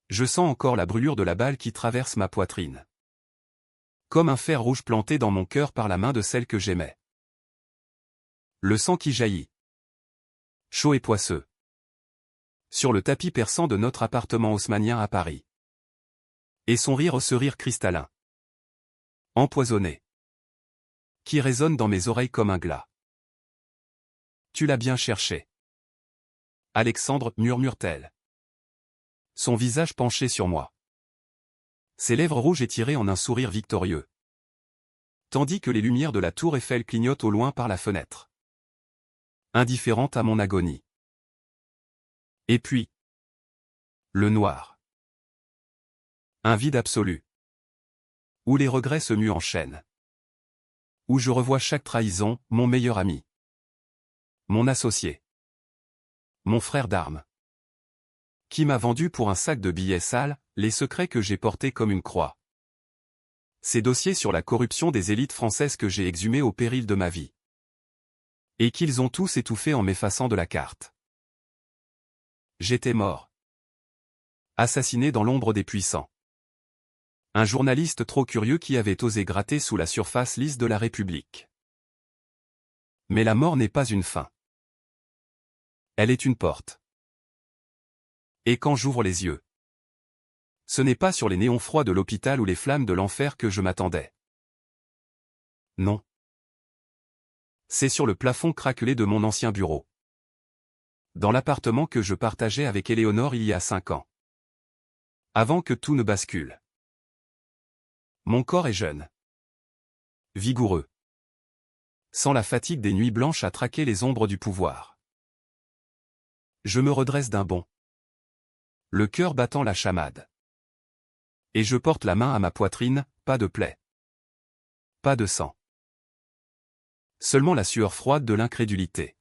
Je sens encore la brûlure de la balle qui traverse ma poitrine. Comme un fer rouge planté dans mon cœur par la main de celle que j'aimais. Le sang qui jaillit. Chaud et poisseux. Sur le tapis perçant de notre appartement haussmannien à Paris. Et son rire, ce rire cristallin. Empoisonné. Qui résonne dans mes oreilles comme un glas. Tu l'as bien cherché. Alexandre, murmure-t-elle. Son visage penché sur moi. Ses lèvres rouges étirées en un sourire victorieux. Tandis que les lumières de la tour Eiffel clignotent au loin par la fenêtre. Indifférente à mon agonie. Et puis. Le noir. Un vide absolu. Où les regrets se muent en chaîne. Où je revois chaque trahison, mon meilleur ami. Mon associé. Mon frère d'armes. Qui m'a vendu pour un sac de billets sales, les secrets que j'ai portés comme une croix. Ces dossiers sur la corruption des élites françaises que j'ai exhumés au péril de ma vie. Et qu'ils ont tous étouffé en m'effaçant de la carte. J'étais mort. Assassiné dans l'ombre des puissants. Un journaliste trop curieux qui avait osé gratter sous la surface lisse de la République. Mais la mort n'est pas une fin. Elle est une porte. Et quand j'ouvre les yeux, ce n'est pas sur les néons froids de l'hôpital ou les flammes de l'enfer que je m'attendais. Non. C'est sur le plafond craquelé de mon ancien bureau. Dans l'appartement que je partageais avec Éléonore il y a 5 ans. Avant que tout ne bascule. Mon corps est jeune. Vigoureux. Sans la fatigue des nuits blanches à traquer les ombres du pouvoir. Je me redresse d'un bond. Le cœur battant la chamade. Et je porte la main à ma poitrine, pas de plaie. Pas de sang. Seulement la sueur froide de l'incrédulité.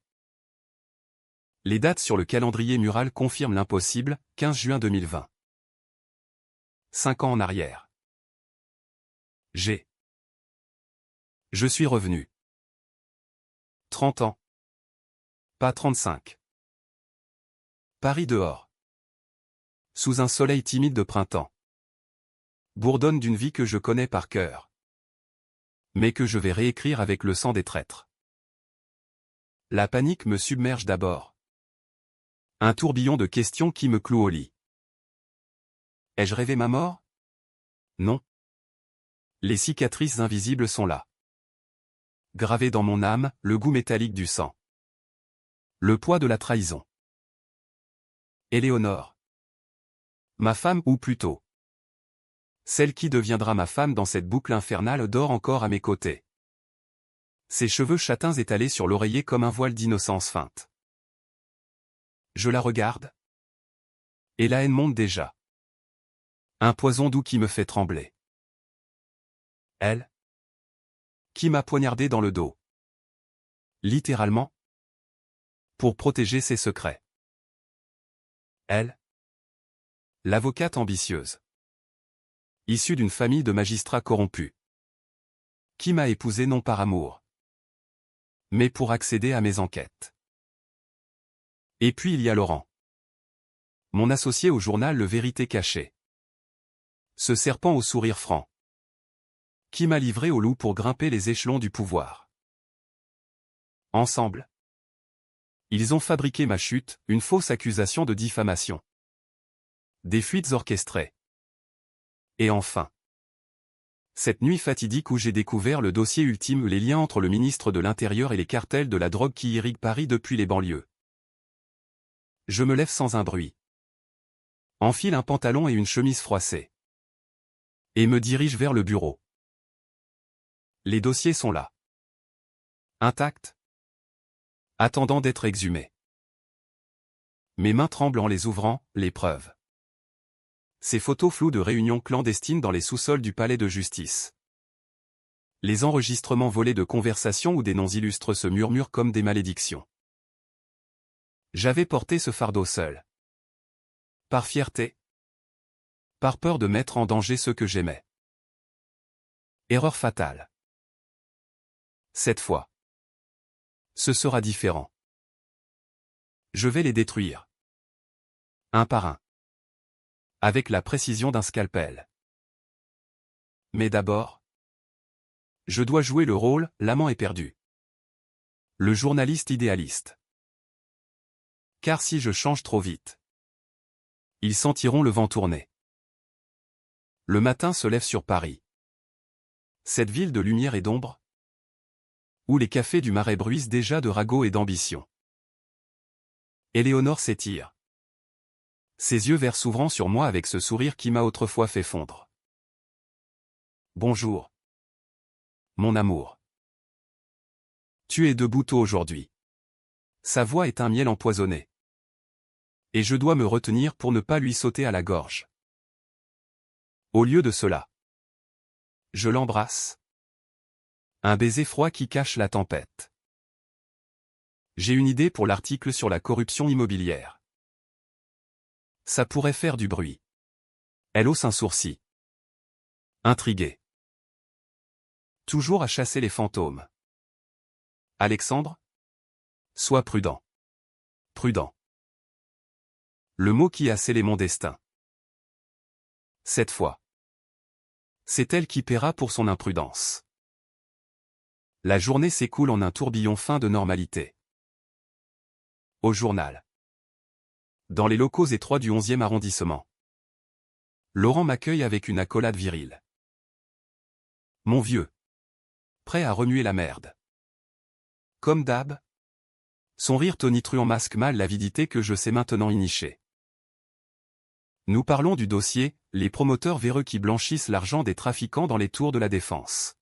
Les dates sur le calendrier mural confirment l'impossible, 15 juin 2020. 5 ans en arrière. Je suis revenu. 30 ans. Pas 35. Paris dehors. Sous un soleil timide de printemps. Bourdonne d'une vie que je connais par cœur. Mais que je vais réécrire avec le sang des traîtres. La panique me submerge d'abord. Un tourbillon de questions qui me cloue au lit. Ai-je rêvé ma mort? Non. Les cicatrices invisibles sont là. Gravé dans mon âme, le goût métallique du sang. Le poids de la trahison. Éléonore. Ma femme, ou plutôt. Celle qui deviendra ma femme dans cette boucle infernale dort encore à mes côtés. Ses cheveux châtains étalés sur l'oreiller comme un voile d'innocence feinte. Je la regarde. Et la haine monte déjà. Un poison doux qui me fait trembler. Elle. Qui m'a poignardé dans le dos. Littéralement. Pour protéger ses secrets. Elle. L'avocate ambitieuse. Issue d'une famille de magistrats corrompus. Qui m'a épousé non par amour. Mais pour accéder à mes enquêtes. Et puis il y a Laurent. Mon associé au journal Le Vérité Cachée. Ce serpent au sourire franc. Qui m'a livré au loup pour grimper les échelons du pouvoir. Ensemble. Ils ont fabriqué ma chute, une fausse accusation de diffamation. Des fuites orchestrées. Et enfin. Cette nuit fatidique où j'ai découvert le dossier ultime, les liens entre le ministre de l'Intérieur et les cartels de la drogue qui irriguent Paris depuis les banlieues. Je me lève sans un bruit. Enfile un pantalon et une chemise froissée. Et me dirige vers le bureau. Les dossiers sont là. Intacts. Attendant d'être exhumés. Mes mains tremblent en les ouvrant, les preuves. Ces photos floues de réunions clandestines dans les sous-sols du palais de justice. Les enregistrements volés de conversations où des noms illustres se murmurent comme des malédictions. J'avais porté ce fardeau seul. Par fierté. Par peur de mettre en danger ceux que j'aimais. Erreur fatale. Cette fois. Ce sera différent. Je vais les détruire. Un par un. Avec la précision d'un scalpel. Mais d'abord, je dois jouer le rôle, l'amant éperdu. Le journaliste idéaliste. Car si je change trop vite, ils sentiront le vent tourner. Le matin se lève sur Paris. Cette ville de lumière et d'ombre, où les cafés du Marais bruissent déjà de ragots et d'ambition. Éléonore s'étire. Ses yeux verts s'ouvrant sur moi avec ce sourire qui m'a autrefois fait fondre. Bonjour. Mon amour. Tu es debout tôt aujourd'hui. Sa voix est un miel empoisonné. Et je dois me retenir pour ne pas lui sauter à la gorge. Au lieu de cela, je l'embrasse. Un baiser froid qui cache la tempête. J'ai une idée pour l'article sur la corruption immobilière. Ça pourrait faire du bruit. Elle hausse un sourcil. Intriguée. Toujours à chasser les fantômes. Alexandre? Sois prudent. Prudent. Le mot qui a scellé mon destin. Cette fois, c'est elle qui paiera pour son imprudence. La journée s'écoule en un tourbillon fin de normalité. Au journal. Dans les locaux étroits du 11e arrondissement. Laurent m'accueille avec une accolade virile. Mon vieux. Prêt à remuer la merde. Comme d'hab. Son rire tonitruant masque mal l'avidité que je sais maintenant innicher. Nous parlons du dossier, les promoteurs véreux qui blanchissent l'argent des trafiquants dans les tours de la Défense.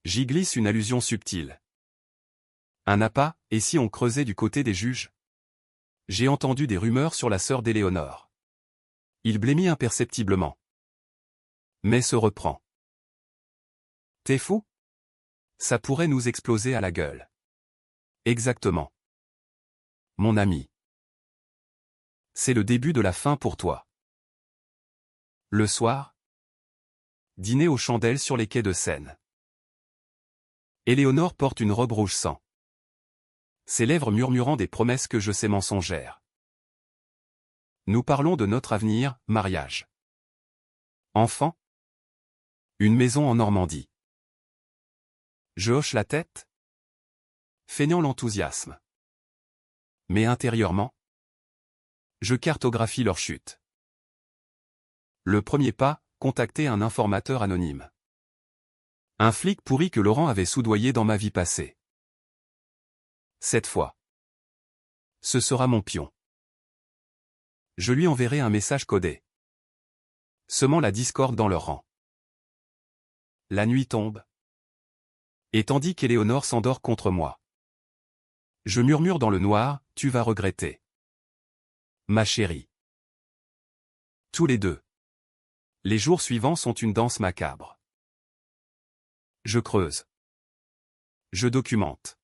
J'y glisse une allusion subtile. Un appât, et si on creusait du côté des juges? J'ai entendu des rumeurs sur la sœur d'Éléonore. Il blêmit imperceptiblement. Mais se reprend. T'es fou? Ça pourrait nous exploser à la gueule. Exactement. Mon ami. C'est le début de la fin pour toi. Le soir, dîner aux chandelles sur les quais de Seine. Éléonore porte une robe rouge sang. Ses lèvres murmurant des promesses que je sais mensongères. Nous parlons de notre avenir, mariage. Enfant? Une maison en Normandie. Je hoche la tête, feignant l'enthousiasme. Mais intérieurement, je cartographie leur chute. Le premier pas, contacter un informateur anonyme. Un flic pourri que Laurent avait soudoyé dans ma vie passée. Cette fois, ce sera mon pion. Je lui enverrai un message codé, semant la discorde dans leur rang. La nuit tombe. Et tandis qu'Éléonore s'endort contre moi, je murmure dans le noir, tu vas regretter. Ma chérie. Tous les deux. Les jours suivants sont une danse macabre. Je creuse. Je documente.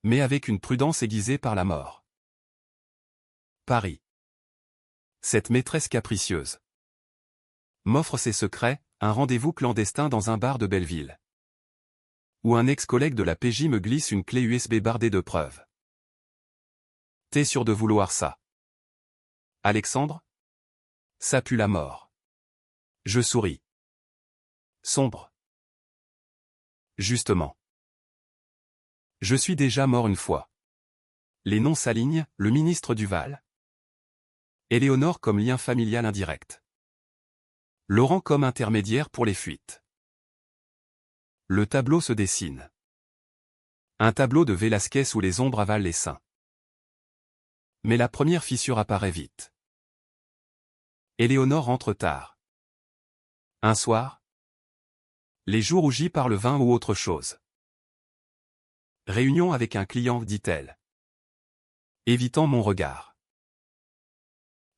Mais avec une prudence aiguisée par la mort. Paris. Cette maîtresse capricieuse m'offre ses secrets, un rendez-vous clandestin dans un bar de Belleville. Où un ex-collègue de la PJ me glisse une clé USB bardée de preuves. T'es sûr de vouloir ça? Alexandre? Ça pue la mort. Je souris. Sombre. Justement. Je suis déjà mort une fois. Les noms s'alignent, le ministre Duval. Éléonore comme lien familial indirect. Laurent comme intermédiaire pour les fuites. Le tableau se dessine. Un tableau de Velázquez où les ombres avalent les seins. Mais la première fissure apparaît vite. Éléonore rentre tard. Un soir. Les jours rougis par le vin ou autre chose. Réunion avec un client, dit-elle. Évitant mon regard.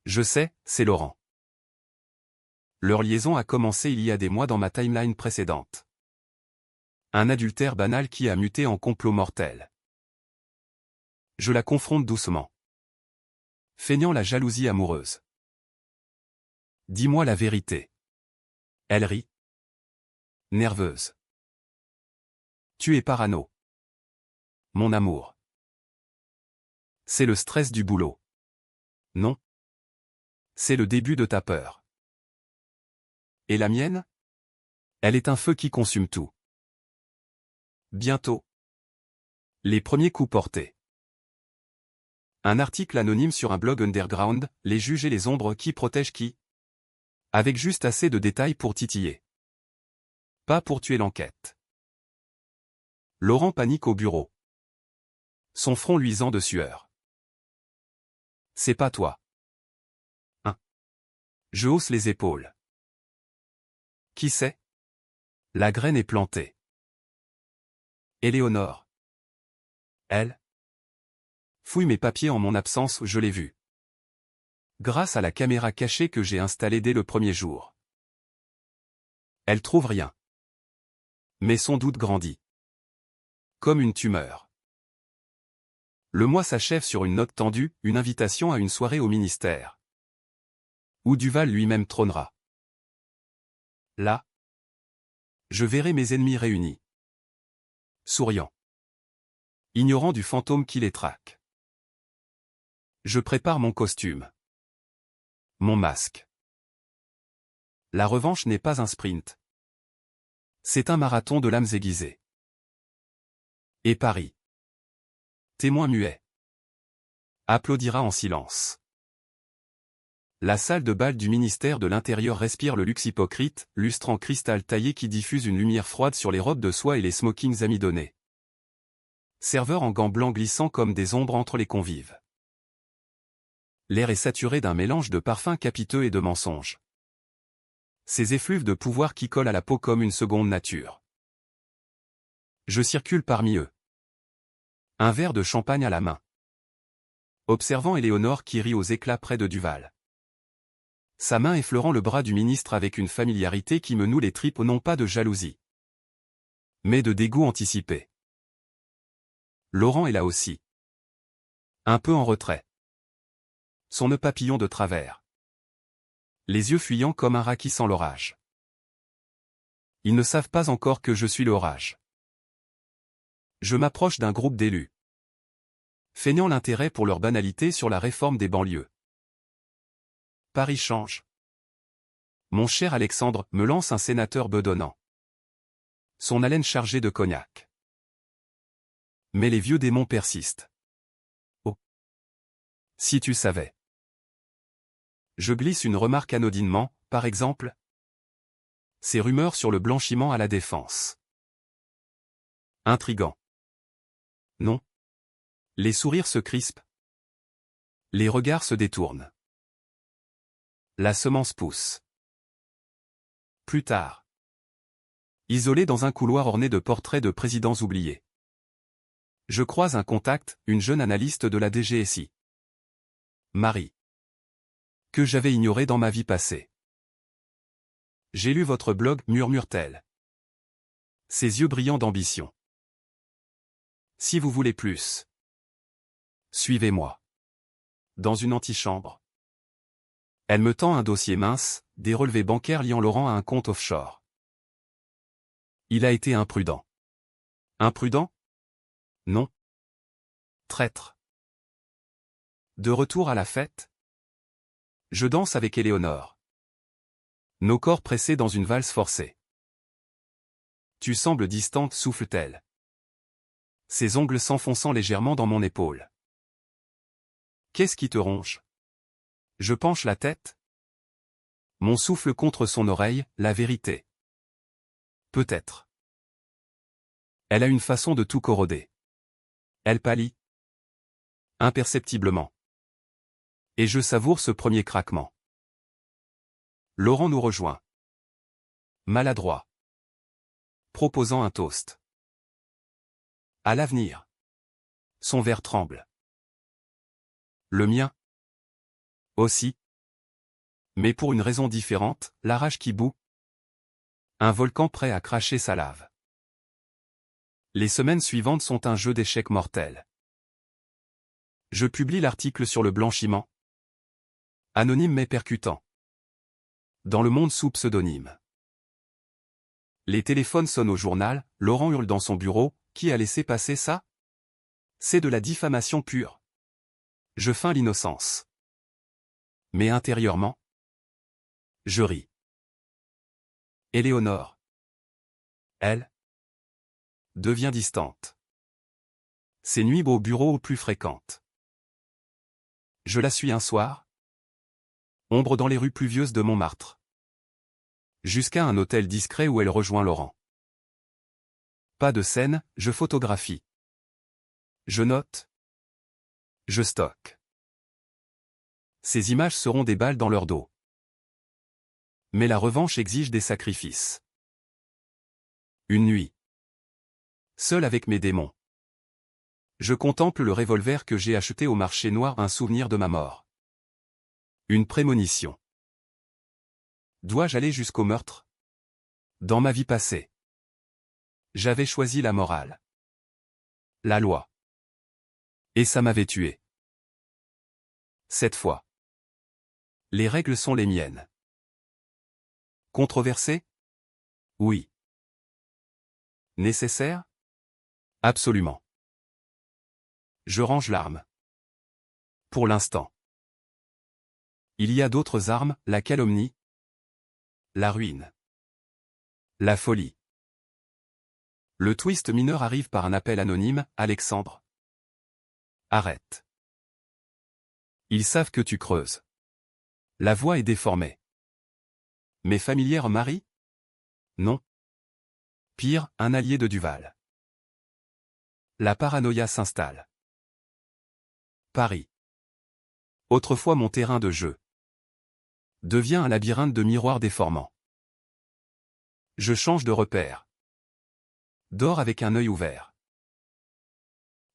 Je sais, c'est Laurent. Leur liaison a commencé il y a des mois dans ma timeline précédente. Un adultère banal qui a muté en complot mortel. Je la confronte doucement. Feignant la jalousie amoureuse. Dis-moi la vérité. Elle rit. Nerveuse. Tu es parano. Mon amour. C'est le stress du boulot. Non. C'est le début de ta peur. Et la mienne? Elle est un feu qui consume tout. Bientôt. Les premiers coups portés. Un article anonyme sur un blog underground, les juges et les ombres qui protègent qui? Avec juste assez de détails pour titiller. Pas pour tuer l'enquête. Laurent panique au bureau. Son front luisant de sueur. C'est pas toi. Hein? Je hausse les épaules. Qui c'est? La graine est plantée. Éléonore. Elle? Fouille mes papiers en mon absence, je l'ai vue. Grâce à la caméra cachée que j'ai installée dès le premier jour. Elle trouve rien. Mais son doute grandit. Comme une tumeur. Le mois s'achève sur une note tendue, une invitation à une soirée au ministère. Où Duval lui-même trônera. Là, je verrai mes ennemis réunis. Souriant. Ignorant du fantôme qui les traque. Je prépare mon costume. Mon masque. La revanche n'est pas un sprint. C'est un marathon de l'âme aiguisée. Et Paris. Témoin muet. Applaudira en silence. La salle de bal du ministère de l'Intérieur respire le luxe hypocrite, lustre en cristal taillé qui diffuse une lumière froide sur les robes de soie et les smokings amidonnés. Serveurs en gants blancs glissant comme des ombres entre les convives. L'air est saturé d'un mélange de parfums capiteux et de mensonges. Ces effluves de pouvoir qui collent à la peau comme une seconde nature. Je circule parmi eux. Un verre de champagne à la main. Observant Éléonore qui rit aux éclats près de Duval. Sa main effleurant le bras du ministre avec une familiarité qui me noue les tripes non pas de jalousie, mais de dégoût anticipé. Laurent est là aussi. Un peu en retrait. Son nœud papillon de travers. Les yeux fuyants comme un rat qui sent l'orage. Ils ne savent pas encore que je suis l'orage. Je m'approche d'un groupe d'élus. Feignant l'intérêt pour leur banalité sur la réforme des banlieues. Paris change. Mon cher Alexandre, me lance un sénateur bedonnant. Son haleine chargée de cognac. Mais les vieux démons persistent. Oh! Si tu savais. Je glisse une remarque anodinement, par exemple. Ces rumeurs sur le blanchiment à la défense. Intriguant. Non. Les sourires se crispent. Les regards se détournent. La semence pousse. Plus tard. Isolé dans un couloir orné de portraits de présidents oubliés. Je croise un contact, une jeune analyste de la DGSI. Marie. Que j'avais ignoré dans ma vie passée. J'ai lu votre blog, murmure-t-elle. Ses yeux brillants d'ambition. Si vous voulez plus. Suivez-moi. Dans une antichambre. Elle me tend un dossier mince, des relevés bancaires liant Laurent à un compte offshore. Il a été imprudent. Imprudent? Non. Traître. De retour à la fête? Je danse avec Éléonore. Nos corps pressés dans une valse forcée. Tu sembles distante, souffle-t-elle. Ses ongles s'enfonçant légèrement dans mon épaule. Qu'est-ce qui te ronge? Je penche la tête. Mon souffle contre son oreille, la vérité. Peut-être. Elle a une façon de tout corroder. Elle pâlit. Imperceptiblement. Et je savoure ce premier craquement. Laurent nous rejoint. Maladroit. Proposant un toast. À l'avenir. Son verre tremble. Le mien. Aussi. Mais pour une raison différente, la rage qui bout. Un volcan prêt à cracher sa lave. Les semaines suivantes sont un jeu d'échecs mortel. Je publie l'article sur le blanchiment. Anonyme mais percutant. Dans le monde sous pseudonyme. Les téléphones sonnent au journal, Laurent hurle dans son bureau, qui a laissé passer ça? C'est de la diffamation pure. Je feins l'innocence. Mais intérieurement, je ris. Éléonore. Elle devient distante. Ses nuits au bureau plus fréquentes. Je la suis un soir. Ombre dans les rues pluvieuses de Montmartre. Jusqu'à un hôtel discret où elle rejoint Laurent. Pas de scène, je photographie. Je note. Je stocke. Ces images seront des balles dans leur dos. Mais la revanche exige des sacrifices. Une nuit. Seul avec mes démons. Je contemple le revolver que j'ai acheté au marché noir, un souvenir de ma mort. Une prémonition. Dois-je aller jusqu'au meurtre? Dans ma vie passée, j'avais choisi la morale. La loi. Et ça m'avait tué. Cette fois, les règles sont les miennes. Controversé? Oui. Nécessaire? Absolument. Je range l'arme. Pour l'instant. Il y a d'autres armes, la calomnie, la ruine, la folie. Le twist mineur arrive par un appel anonyme, Alexandre. Arrête. Ils savent que tu creuses. La voix est déformée. Mes familières Marie? Non. Pire, un allié de Duval. La paranoïa s'installe. Paris. Autrefois mon terrain de jeu. Devient un labyrinthe de miroirs déformants. Je change de repère. Dors avec un œil ouvert.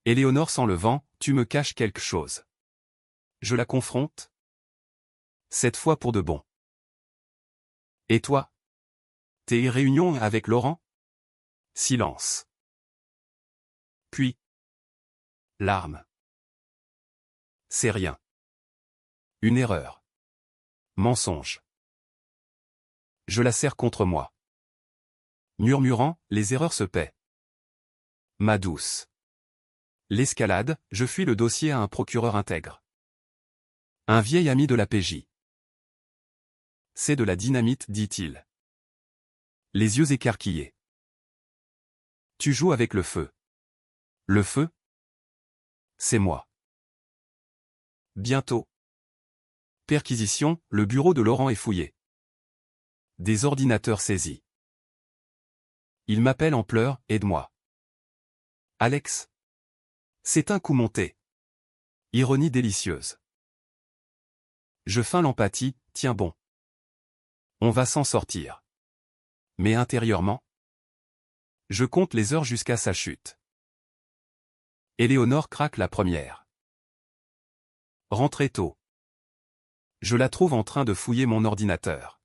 Éléonore sent le vent, tu me caches quelque chose. Je la confronte. Cette fois pour de bon. Et toi? Tes réunions avec Laurent? Silence. Puis. Larmes. C'est rien. Une erreur. Mensonge. Je la serre contre moi. Murmurant, les erreurs se paient. Ma douce. L'escalade, je fuis le dossier à un procureur intègre. Un vieil ami de la PJ. C'est de la dynamite, dit-il. Les yeux écarquillés. Tu joues avec le feu. Le feu? C'est moi. Bientôt. Perquisition, le bureau de Laurent est fouillé. Des ordinateurs saisis. Il m'appelle en pleurs, aide-moi. Alex. C'est un coup monté. Ironie délicieuse. Je feins l'empathie, tiens bon. On va s'en sortir. Mais intérieurement, je compte les heures jusqu'à sa chute. Éléonore craque la première. Rentrez tôt. Je la trouve en train de fouiller mon ordinateur.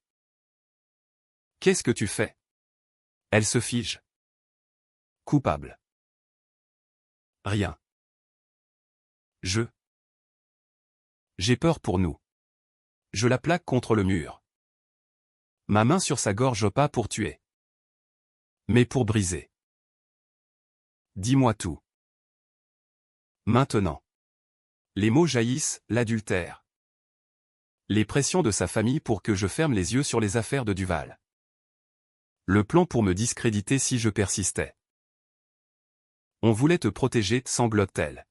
Qu'est-ce que tu fais? Elle se fige. Coupable. Rien. J'ai peur pour nous. Je la plaque contre le mur. Ma main sur sa gorge, pas pour tuer. Mais pour briser. Dis-moi tout. Maintenant. Les mots jaillissent, l'adultère. Les pressions de sa famille pour que je ferme les yeux sur les affaires de Duval. Le plan pour me discréditer si je persistais. On voulait te protéger, sanglote-t-elle.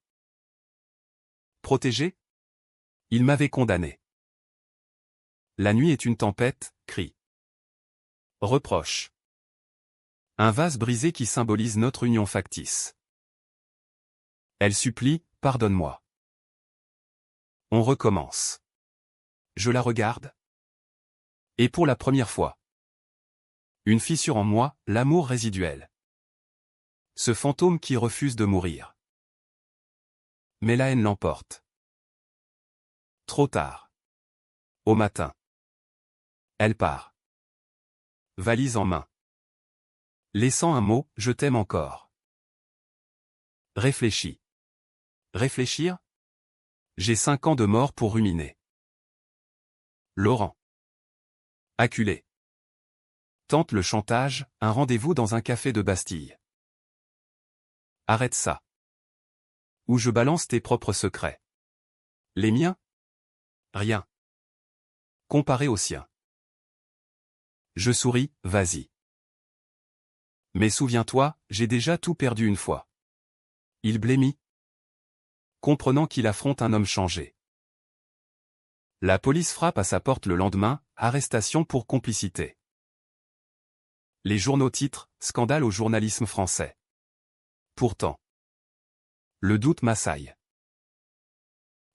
Protéger? Il m'avait condamné. La nuit est une tempête, crie. Reproche. Un vase brisé qui symbolise notre union factice. Elle supplie, pardonne-moi. On recommence. Je la regarde. Et pour la première fois. Une fissure en moi, l'amour résiduel. Ce fantôme qui refuse de mourir. Mais la haine l'emporte. Trop tard. Au matin. Elle part. Valise en main. Laissant un mot, je t'aime encore. Réfléchis. Réfléchir? J'ai 5 ans de mort pour ruminer. Laurent. Acculé. Tente le chantage, un rendez-vous dans un café de Bastille. Arrête ça. Ou je balance tes propres secrets. Les miens? Rien. comparé au sien. Je souris, vas-y. Mais souviens-toi, j'ai déjà tout perdu une fois. Il blêmit, comprenant qu'il affronte un homme changé. La police frappe à sa porte le lendemain, arrestation pour complicité. Les journaux titrent « Scandale au journalisme français ». Pourtant, le doute m'assaille.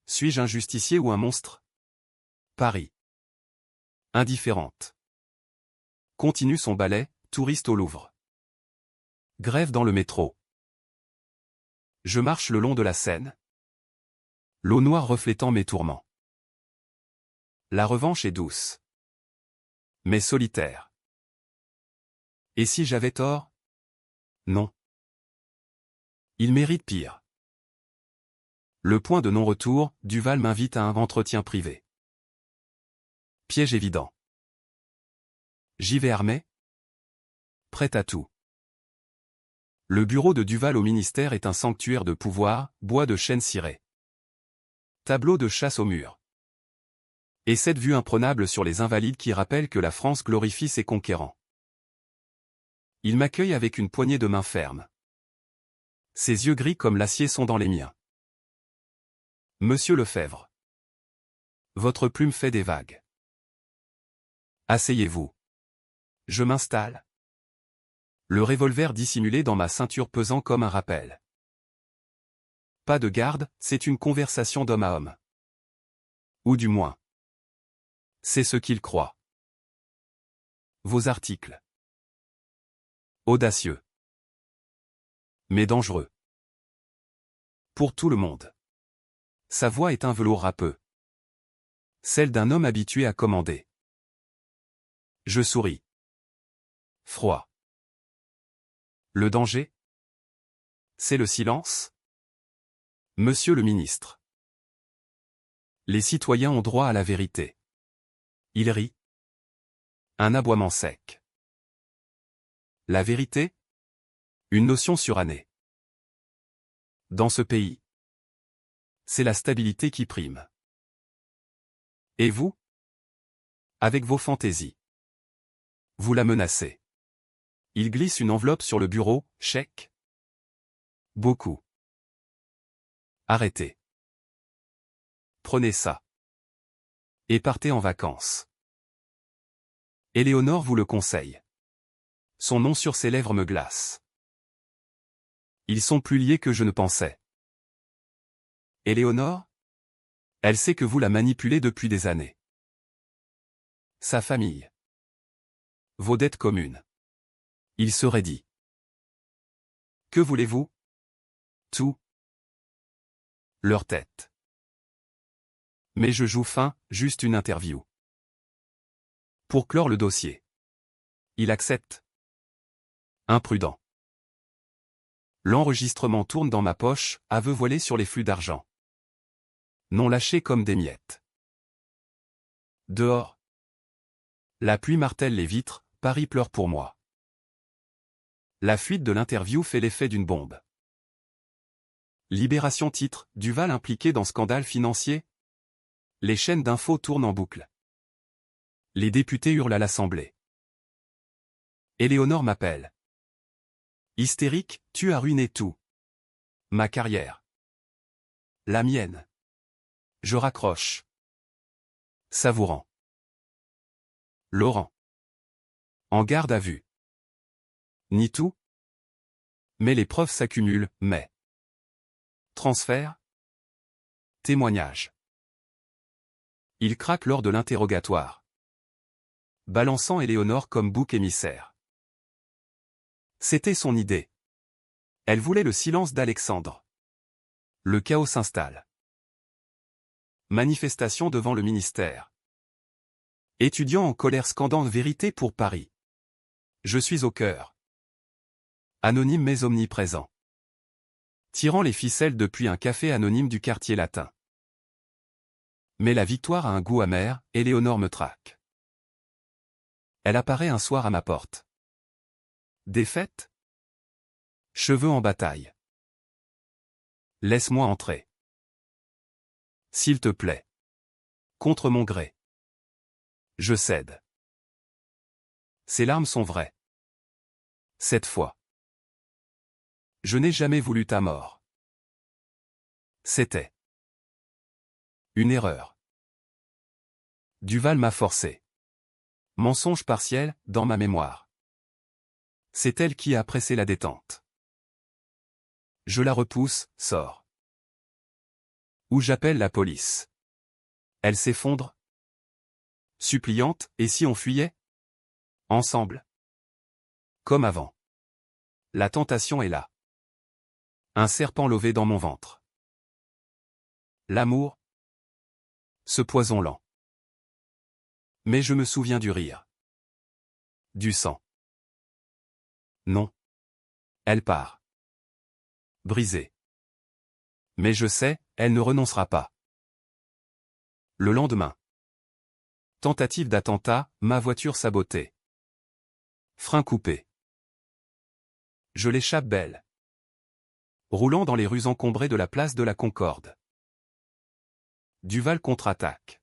Suis-je un justicier ou un monstre? Paris. Indifférente. Continue son ballet, touriste au Louvre. Grève dans le métro. Je marche le long de la Seine. L'eau noire reflétant mes tourments. La revanche est douce. Mais solitaire. Et si j'avais tort? Non. Il mérite pire. Le point de non-retour, Duval m'invite à un entretien privé. Piège évident. J'y vais armé? Prêt à tout. Le bureau de Duval au ministère est un sanctuaire de pouvoir, bois de chêne ciré. Tableau de chasse au mur. Et cette vue imprenable sur les invalides qui rappelle que la France glorifie ses conquérants. Il m'accueille avec une poignée de main ferme. Ses yeux gris comme l'acier sont dans les miens. Monsieur Lefebvre. Votre plume fait des vagues. Asseyez-vous. Je m'installe. Le revolver dissimulé dans ma ceinture pesant comme un rappel. Pas de garde, c'est une conversation d'homme à homme. Ou du moins. C'est ce qu'il croit. Vos articles. Audacieux. Mais dangereux. Pour tout le monde. Sa voix est un velours râpeux. Celle d'un homme habitué à commander. Je souris. Froid. Le danger? C'est le silence? Monsieur le ministre. Les citoyens ont droit à la vérité. Il rit. Un aboiement sec. La vérité? Une notion surannée. Dans ce pays, c'est la stabilité qui prime. Et vous? Avec vos fantaisies. Vous la menacez. Il glisse une enveloppe sur le bureau, chèque. Beaucoup. Arrêtez. Prenez ça. Et partez en vacances. Éléonore vous le conseille. Son nom sur ses lèvres me glace. Ils sont plus liés que je ne pensais. Éléonore? Elle sait que vous la manipulez depuis des années. Sa famille. Vos dettes communes. Il serait dit. Que voulez-vous? Tout. Leur tête. Mais je joue fin, juste une interview. Pour clore le dossier. Il accepte. Imprudent. L'enregistrement tourne dans ma poche, aveu voilé sur les flux d'argent. Non lâchés comme des miettes. Dehors. La pluie martèle les vitres, Paris pleure pour moi. La fuite de l'interview fait l'effet d'une bombe. Libération titre, Duval impliqué dans scandale financier? Les chaînes d'infos tournent en boucle. Les députés hurlent à l'Assemblée. Éléonore m'appelle. Hystérique, tu as ruiné tout. Ma carrière. La mienne. Je raccroche. Savourant. Laurent. En garde à vue. Ni tout? Mais les preuves s'accumulent, mais. Transfert? Témoignage. Il craque lors de l'interrogatoire. Balançant Éléonore comme bouc émissaire. C'était son idée. Elle voulait le silence d'Alexandre. Le chaos s'installe. Manifestation devant le ministère. Étudiants en colère scandant vérité pour Paris. Je suis au cœur. Anonyme mais omniprésent. Tirant les ficelles depuis un café anonyme du quartier latin. Mais la victoire a un goût amer, Éléonore me traque. Elle apparaît un soir à ma porte. Défaite? Cheveux en bataille. Laisse-moi entrer. S'il te plaît. Contre mon gré. Je cède. Ces larmes sont vraies. Cette fois. Je n'ai jamais voulu ta mort. C'était une erreur. Duval m'a forcé. Mensonge partiel, dans ma mémoire. C'est elle qui a pressé la détente. Je la repousse, sors. Ou j'appelle la police. Elle s'effondre. Suppliante, et si on fuyait? Ensemble. Comme avant. La tentation est là. Un serpent lové dans mon ventre. L'amour. Ce poison lent. Mais je me souviens du rire. Du sang. Non. Elle part. Brisée. Mais je sais, elle ne renoncera pas. Le lendemain. Tentative d'attentat, ma voiture sabotée. Frein coupé. Je l'échappe belle. Roulant dans les rues encombrées de la place de la Concorde. Duval contre-attaque.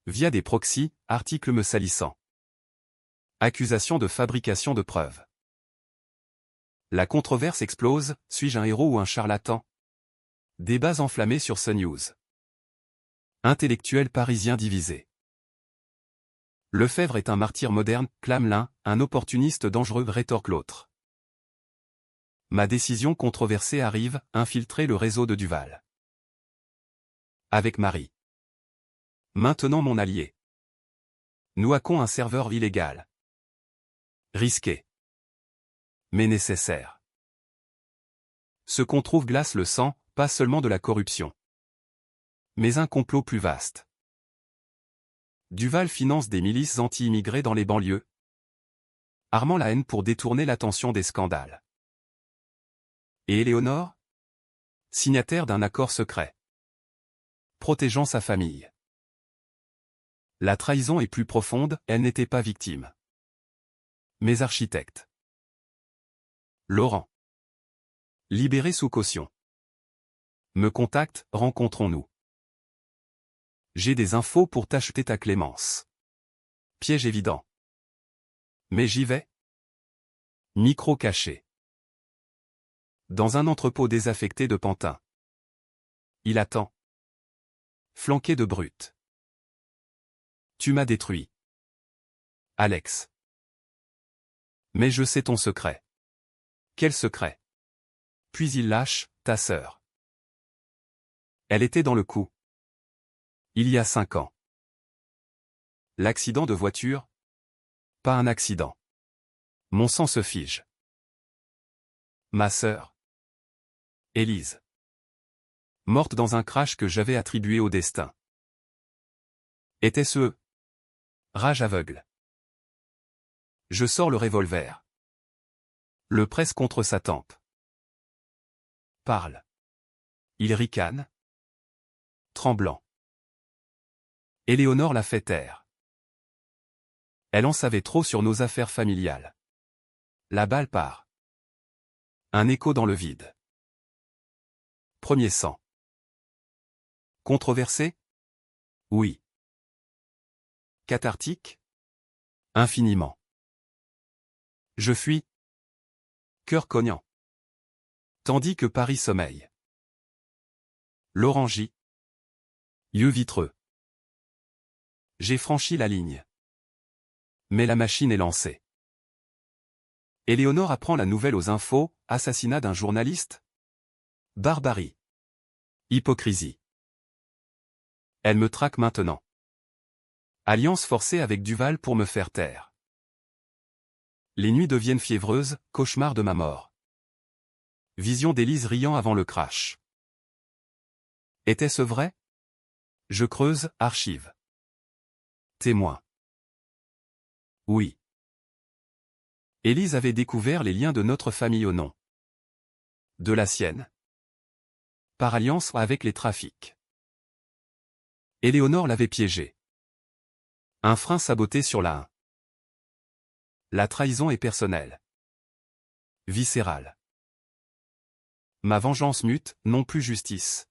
Via des proxys, articles me salissant. Accusation de fabrication de preuves. La controverse explose, suis-je un héros ou un charlatan? Débats enflammés sur CNews. Intellectuel parisien divisé. Lefebvre est un martyr moderne, clame l'un, un opportuniste dangereux rétorque l'autre. Ma décision controversée arrive, infiltrer le réseau de Duval. Avec Marie. Maintenant mon allié. Nous hackons un serveur illégal. Risqué. Mais nécessaire. Ce qu'on trouve glace le sang, pas seulement de la corruption. Mais un complot plus vaste. Duval finance des milices anti-immigrés dans les banlieues, armant la haine pour détourner l'attention des scandales. Et Éléonore? Signataire d'un accord secret. Protégeant sa famille. La trahison est plus profonde, elle n'était pas victime. Mais architecte. Laurent. Libéré sous caution. Me contacte, rencontrons-nous. J'ai des infos pour t'acheter ta clémence. Piège évident. Mais j'y vais. Micro caché. Dans un entrepôt désaffecté de Pantin. Il attend. Flanqué de brutes. Tu m'as détruit. Alex. Mais je sais ton secret. Quel secret? Puis il lâche, ta sœur. Elle était dans le coup. Il y a 5 ans. L'accident de voiture? Pas un accident. Mon sang se fige. Ma sœur. Élise. Morte dans un crash que j'avais attribué au destin. Était-ce eux? Rage aveugle. Je sors le revolver. Le presse contre sa tempe. Parle. Il ricane. Tremblant. Éléonore l'a fait taire. Elle en savait trop sur nos affaires familiales. La balle part. Un écho dans le vide. Premier sang. Controversé? Oui. Cathartique? Infiniment. Je fuis. Cœur cognant. Tandis que Paris sommeille. L'orangie. Yeux vitreux. J'ai franchi la ligne. Mais la machine est lancée. Éléonore apprend la nouvelle aux infos, assassinat d'un journaliste? Barbarie. Hypocrisie. Elle me traque maintenant. Alliance forcée avec Duval pour me faire taire. Les nuits deviennent fiévreuses, cauchemar de ma mort. Vision d'Élise riant avant le crash. Était-ce vrai? Je creuse, archive. Témoin. Oui. Élise avait découvert les liens de notre famille au nom. De la sienne. Par alliance avec les trafics. Éléonore l'avait piégé. Un frein saboté sur la 1. La trahison est personnelle. Viscérale. Ma vengeance mute, non plus justice.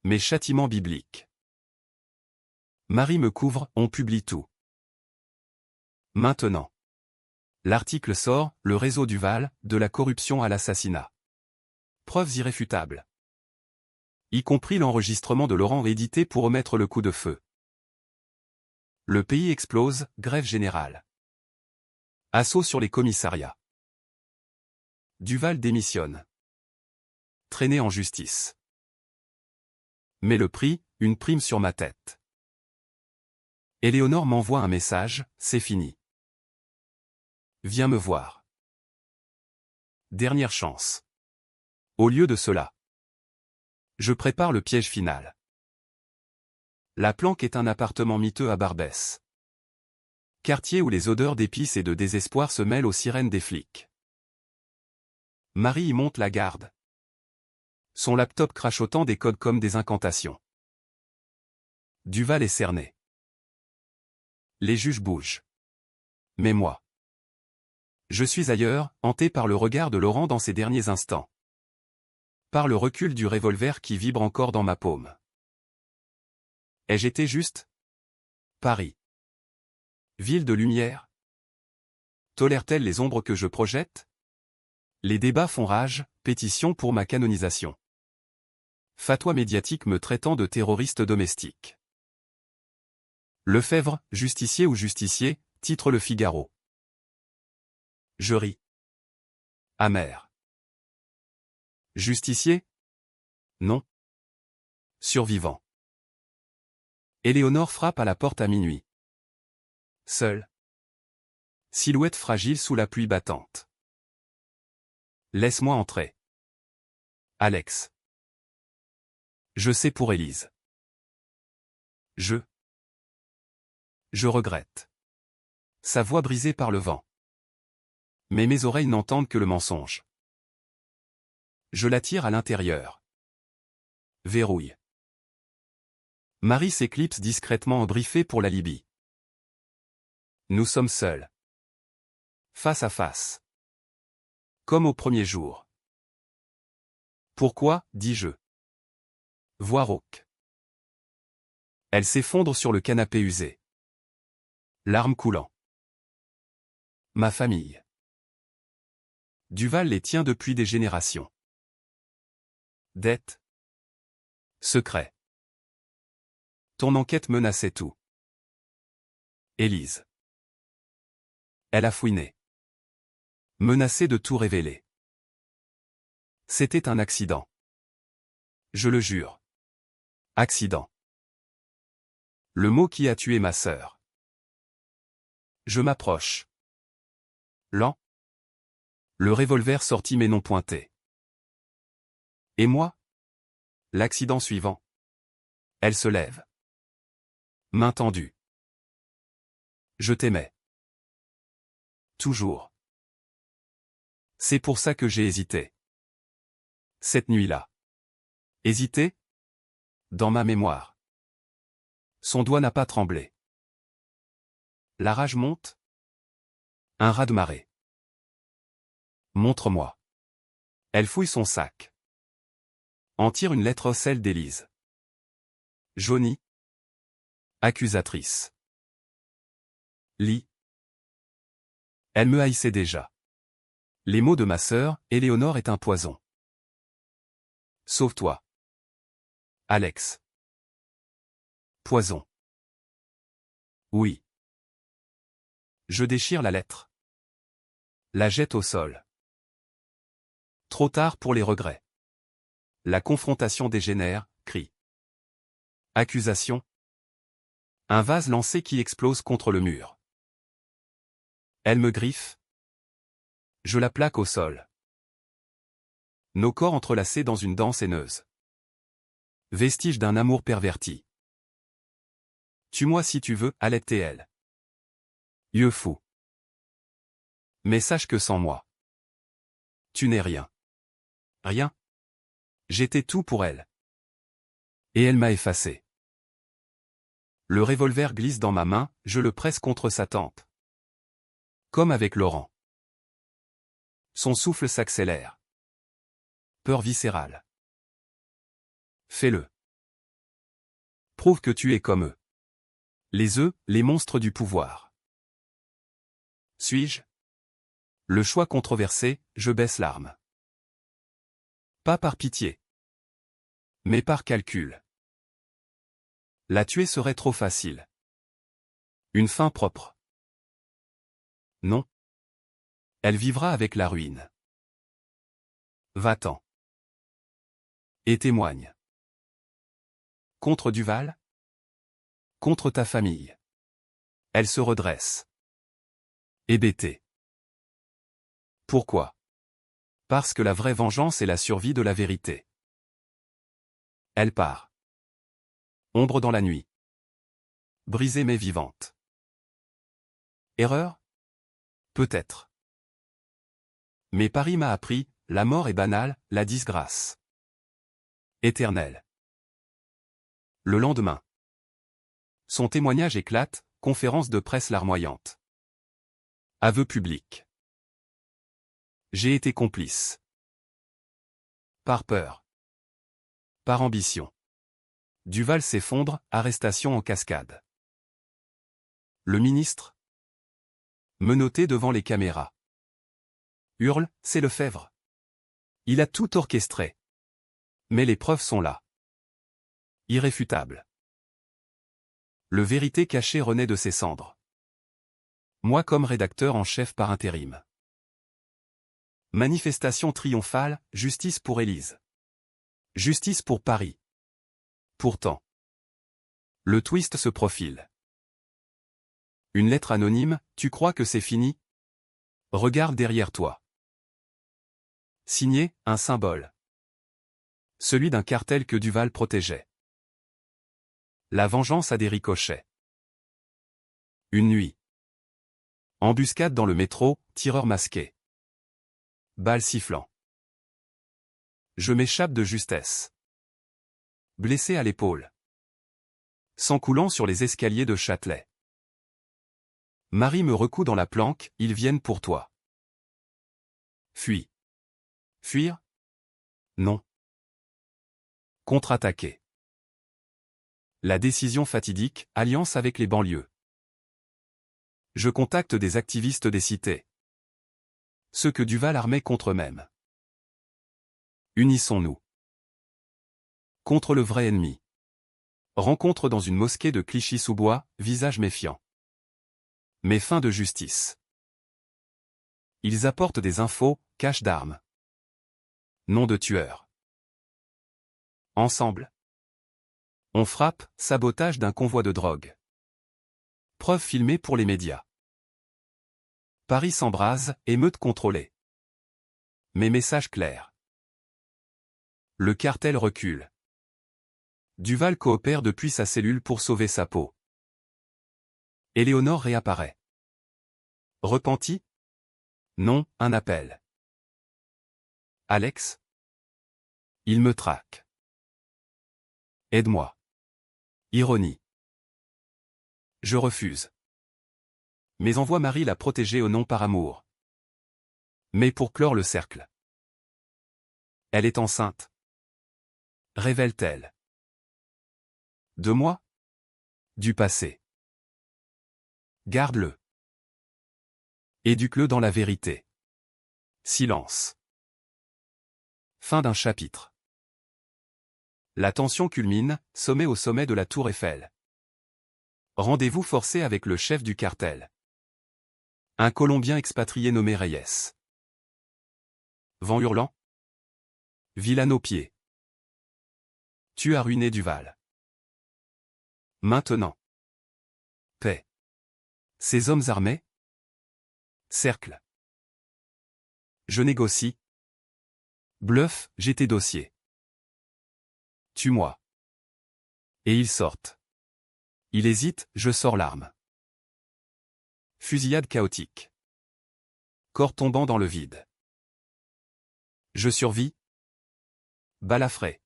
Mais châtiment biblique. Marie me couvre, on publie tout. Maintenant. L'article sort, le réseau Duval, de la corruption à l'assassinat. Preuves irréfutables. Y compris l'enregistrement de Laurent édité pour remettre le coup de feu. Le pays explose, grève générale. Assaut sur les commissariats. Duval démissionne. Traîné en justice. Mais le prix, une prime sur ma tête. Éléonore m'envoie un message, c'est fini. Viens me voir. Dernière chance. Au lieu de cela, je prépare le piège final. La Planque est un appartement miteux à Barbès. Quartier où les odeurs d'épices et de désespoir se mêlent aux sirènes des flics. Marie y monte la garde. Son laptop crachotant des codes comme des incantations. Duval est cerné. Les juges bougent. Mais moi. Je suis ailleurs, hanté par le regard de Laurent dans ces derniers instants. Par le recul du revolver qui vibre encore dans ma paume. Ai-je été juste? Paris. Ville de lumière. Tolère-t-elle les ombres que je projette? Les débats font rage, pétition pour ma canonisation. Fatwa médiatique me traitant de terroriste domestique. Lefebvre, justicier ou justicier, titre Le Figaro. Je ris. Amer. Justicier? Non. Survivant. Éléonore frappe à la porte à minuit. Seule. Silhouette fragile sous la pluie battante. Laisse-moi entrer. Alex. Je sais pour Élise. Je regrette. Sa voix brisée par le vent. Mais mes oreilles n'entendent que le mensonge. Je l'attire à l'intérieur. Verrouille. Marie s'éclipse discrètement briefée pour la Libye. Nous sommes seuls. Face à face. Comme au premier jour. Pourquoi, dis-je. Voix rauque. Elle s'effondre sur le canapé usé. Larmes coulant. Ma famille. Duval les tient depuis des générations. Dette. Secret. Ton enquête menaçait tout. Élise. Elle a fouiné. Menacée de tout révéler. C'était un accident. Je le jure. Accident. Le mot qui a tué ma sœur. Je m'approche. Lent. Le revolver sortit mais non pointé. Et moi? L'accident suivant. Elle se lève. Main tendue. Je t'aimais. Toujours. C'est pour ça que j'ai hésité. Cette nuit-là. Hésité? Dans ma mémoire. Son doigt n'a pas tremblé. La rage monte? Un raz-de-marée. Montre-moi. Elle fouille son sac. En tire une lettre, celle d'Élise. Jaunie. Accusatrice. Lis. Elle me haïssait déjà. Les mots de ma sœur, Éléonore est un poison. Sauve-toi. Alex. Poison. Oui. Je déchire la lettre. La jette au sol. Trop tard pour les regrets. La confrontation dégénère, crie. Accusation. Un vase lancé qui explose contre le mur. Elle me griffe. Je la plaque au sol. Nos corps entrelacés dans une danse haineuse. Vestige d'un amour perverti. Tue-moi si tu veux, allait-elle. Yeux fou. Mais sache que sans moi. Tu n'es rien. Rien. J'étais tout pour elle. Et elle m'a effacé. Le revolver glisse dans ma main, je le presse contre sa tempe. Comme avec Laurent. Son souffle s'accélère. Peur viscérale. Fais-le. Prouve que tu es comme eux. Les œufs, les monstres du pouvoir. Suis-je? Le choix controversé, je baisse l'arme. Pas par pitié. Mais par calcul. La tuer serait trop facile. Une fin propre. Non. Elle vivra avec la ruine. Va-t'en. Et témoigne. Contre Duval? Contre ta famille. Elle se redresse. Hébétée. Pourquoi? Parce que la vraie vengeance est la survie de la vérité. Elle part. Ombre dans la nuit. Brisée mais vivante. Erreur? Peut-être. Mais Paris m'a appris, la mort est banale, la disgrâce éternelle. Le lendemain. Son témoignage éclate, conférence de presse larmoyante. Aveu public. J'ai été complice. Par peur. Par ambition. Duval s'effondre, arrestation en cascade. Le ministre? Menotté devant les caméras. Hurle, c'est Lefebvre. Il a tout orchestré. Mais les preuves sont là. Irréfutables. Le Vérité caché renaît de ses cendres. Moi comme rédacteur en chef par intérim. Manifestation triomphale, justice pour Élise. Justice pour Paris. Pourtant. Le twist se profile. Une lettre anonyme, tu crois que c'est fini? Regarde derrière toi. Signé, un symbole. Celui d'un cartel que Duval protégeait. La vengeance a des ricochets. Une nuit. Embuscade dans le métro, tireur masqué. Balle sifflant. Je m'échappe de justesse. Blessé à l'épaule. Sang coulant sur les escaliers de Châtelet. Marie me recoud dans la planque, ils viennent pour toi. Fuis. Fuir? Non. Contre-attaquer. La décision fatidique, alliance avec les banlieues. Je contacte des activistes des cités. Ceux que Duval armait contre eux-mêmes. Unissons-nous. Contre le vrai ennemi. Rencontre dans une mosquée de Clichy-sous-Bois, visage méfiant. Mais fin de justice. Ils apportent des infos, cache d'armes. Nom de tueur. Ensemble. On frappe, sabotage d'un convoi de drogue. Preuve filmée pour les médias. Paris s'embrase, émeute contrôlée. Mais message clair. Le cartel recule. Duval coopère depuis sa cellule pour sauver sa peau. Éléonore réapparaît. Repenti? Non, un appel. Alex? Il me traque. Aide-moi. Ironie. Je refuse. Mais envoie Marie la protéger au nom par amour. Mais pour clore le cercle. Elle est enceinte. Révèle-t-elle. De moi? Du passé. Garde-le. Éduque-le dans la vérité. Silence. Fin d'un chapitre. La tension culmine, sommet au sommet de la tour Eiffel. Rendez-vous forcé avec le chef du cartel. Un Colombien expatrié nommé Reyes. Vent hurlant. Villane aux pieds. Tu as ruiné Duval. Maintenant. Paix. Ces hommes armés? Cercle. Je négocie. Bluff, j'ai tes dossiers. Tue-moi. Et ils sortent. Il hésite, je sors l'arme. Fusillade chaotique. Corps tombant dans le vide. Je survis. Balafré.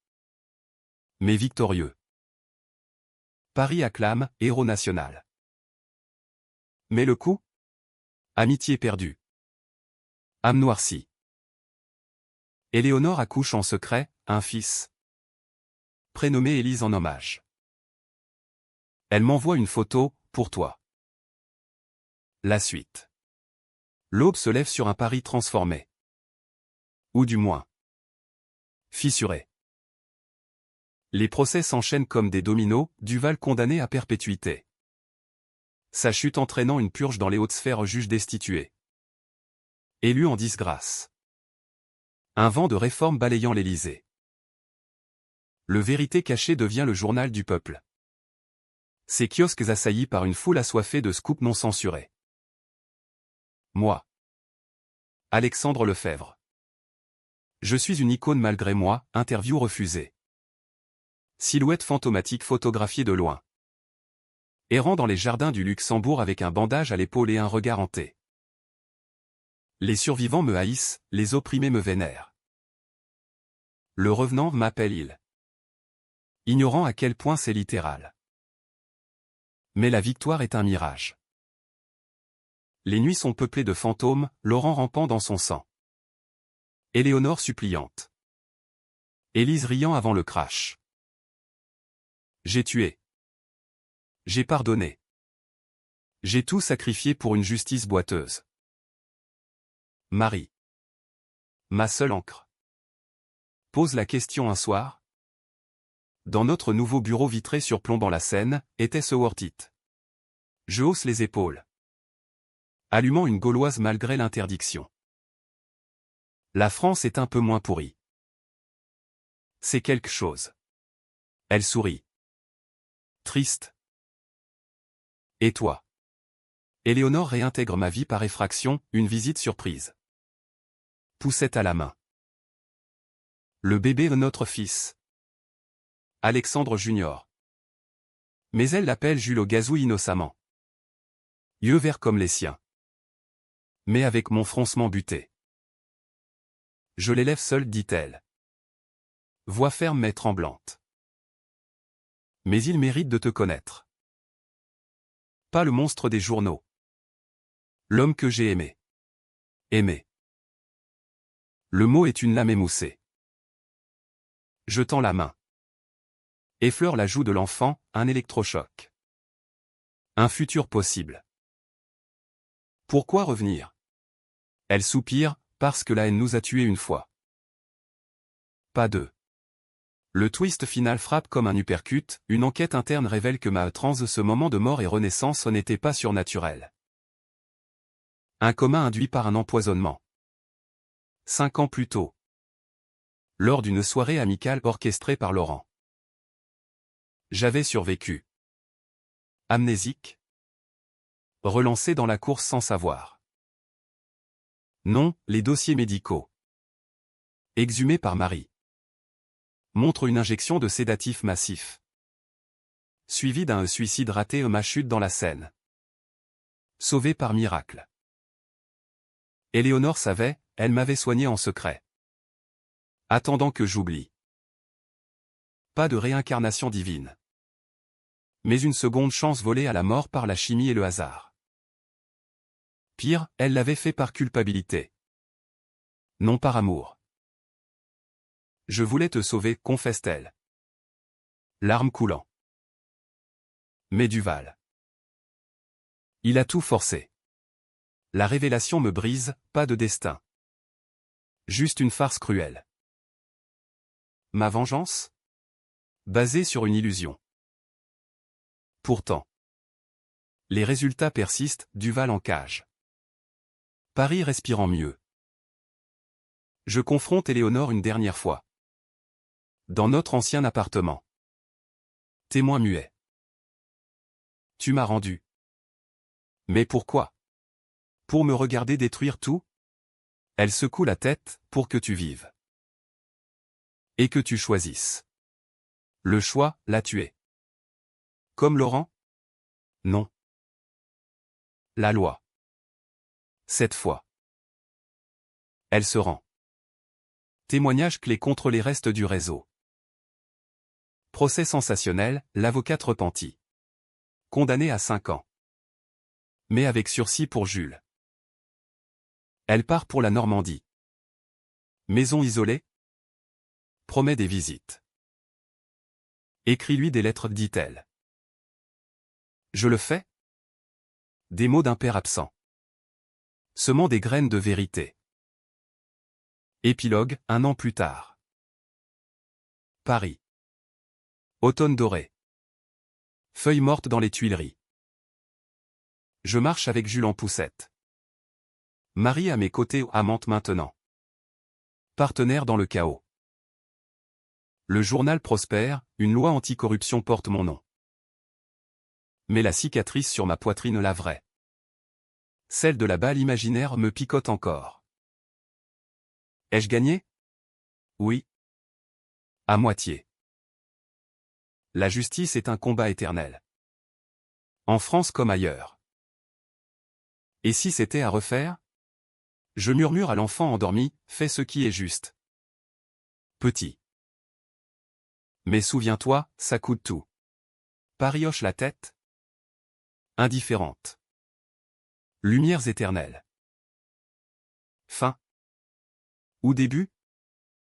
Mais victorieux. Paris acclame, héros national. Mais le coup? Amitié perdue. Âme noircie. Éléonore accouche en secret, un fils. Prénommé Élise en hommage. Elle m'envoie une photo, pour toi. La suite. L'aube se lève sur un Paris transformé. Ou du moins. Fissuré. Les procès s'enchaînent comme des dominos, Duval condamné à perpétuité. Sa chute entraînant une purge dans les hautes sphères, juge destitué. Élu en disgrâce. Un vent de réforme balayant l'Élysée. Le Vérité cachée devient le journal du peuple. Ses kiosques assaillis par une foule assoiffée de scoops non censurés. Moi. Alexandre Lefebvre. Je suis une icône malgré moi, interview refusée. Silhouette fantomatique photographiée de loin. Errant dans les jardins du Luxembourg avec un bandage à l'épaule et un regard hanté. Les survivants me haïssent, les opprimés me vénèrent. Le revenant m'appelle il. Ignorant à quel point c'est littéral. Mais la victoire est un mirage. Les nuits sont peuplées de fantômes, Laurent rampant dans son sang. Éléonore suppliante. Élise riant avant le crash. J'ai tué. J'ai pardonné. J'ai tout sacrifié pour une justice boiteuse. Marie. Ma seule encre. Pose la question un soir. Dans notre nouveau bureau vitré surplombant la Seine, était-ce worth it? Je hausse les épaules. Allumant une gauloise malgré l'interdiction. La France est un peu moins pourrie. C'est quelque chose. Elle sourit. Triste. Et toi? Éléonore réintègre ma vie par effraction, une visite surprise. Poussette à la main. Le bébé de notre fils. Alexandre Junior. Mais elle l'appelle Jules au gazouille innocemment. Yeux verts comme les siens. Mais avec mon froncement buté. Je l'élève seule, dit-elle. Voix ferme mais tremblante. Mais il mérite de te connaître. Pas le monstre des journaux. L'homme que j'ai aimé. Aimé. Le mot est une lame émoussée. Je tends la main. Effleure la joue de l'enfant, un électrochoc. Un futur possible. Pourquoi revenir? Elle soupire, parce que la haine nous a tués une fois. Pas deux. Le twist final frappe comme un uppercut, une enquête interne révèle que ma transe, ce moment de mort et renaissance, n'était pas surnaturel. Un coma induit par un empoisonnement. 5 ans plus tôt. Lors d'une soirée amicale orchestrée par Laurent. J'avais survécu. Amnésique. Relancé dans la course sans savoir. Non, les dossiers médicaux. Exhumés par Marie. Montrent une injection de sédatif massif. Suivi d'un suicide raté, ma chute dans la Seine. Sauvé par miracle. Éléonore savait, elle m'avait soigné en secret. Attendant que j'oublie. Pas de réincarnation divine. Mais une seconde chance volée à la mort par la chimie et le hasard. Pire, elle l'avait fait par culpabilité. Non par amour. Je voulais te sauver, confesse-t-elle. Larmes coulant. Mais Duval. Il a tout forcé. La révélation me brise, pas de destin. Juste une farce cruelle. Ma vengeance? Basée sur une illusion. Pourtant. Les résultats persistent, Duval en cage. Paris respirant mieux. Je confronte Éléonore une dernière fois. Dans notre ancien appartement. Témoin muet. Tu m'as rendu. Mais pourquoi? Pour me regarder détruire tout? Elle secoue la tête, pour que tu vives. Et que tu choisisses. Le choix, l'a tué. Comme Laurent? Non. La loi. Cette fois. Elle se rend. Témoignage clé contre les restes du réseau. Procès sensationnel, l'avocate repentie. Condamnée à 5 ans. Mais avec sursis pour Jules. Elle part pour la Normandie. Maison isolée? Promet des visites. Écris-lui des lettres, dit-elle. Je le fais? Des mots d'un père absent. Semant des graines de vérité. Épilogue, 1 an plus tard. Paris. Automne doré. Feuilles mortes dans les Tuileries. Je marche avec Jules en poussette. Marie à mes côtés, amante maintenant. Partenaire dans le chaos. Le journal prospère, une loi anticorruption porte mon nom. Mais la cicatrice sur ma poitrine, la vraie, celle de la balle imaginaire, me picote encore. Ai-je gagné? Oui. À moitié. La justice est un combat éternel. En France comme ailleurs. Et si c'était à refaire? Je murmure à l'enfant endormi, fais ce qui est juste. Petit. Mais souviens-toi, ça coûte tout. Paris hoche la tête. Indifférente. Lumières éternelles. Fin. Ou début?